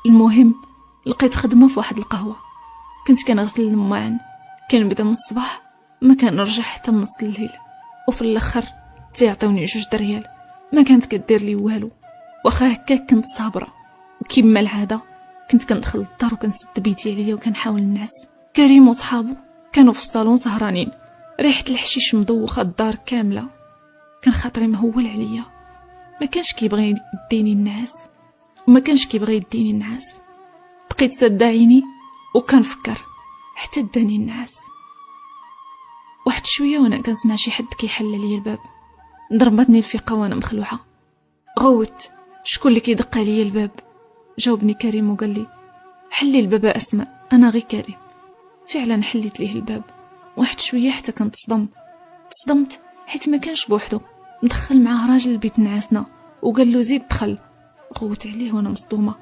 المهم لقيت خدمة في واحد القهوة، كنت كنغسل الماعن، كنبدا من الصباح ما كنرجع حتى نص الليل، وفي الاخر تيعطيوني 2 دريال. ما كانت كدير لي والو، واخا هكاك كنت صابره. وكما العاده كنت كندخل للدار وكنسد بيتي عليا وكنحاول نعس. كريم وصحابو كانوا في الصالون سهرانين، ريحه الحشيش مدوخه الدار كامله. كان خاطري مهول عليا، ما كانش كيبغي يديني النعاس وما كانش كيبغي يديني النعاس. بقيت ساده عيني وكنفكر حتى داني النعاس. واحد شويه وانا كنسمع شي حد كيحل عليا الباب، ضربتني الفيقه وانا مخلوعه. غوت شكون اللي كيدق عليا الباب؟ جاوبني كريم وقال لي حلي الباب اسماء، انا غير كريم. فعلا حليت ليه الباب. واحد شويه حتى كنت تصدمت حيت ما كانش بوحدو، مدخل معاه راجل البيت نعاسنا وقال له زيد دخل. غوت عليه وانا مصدومه،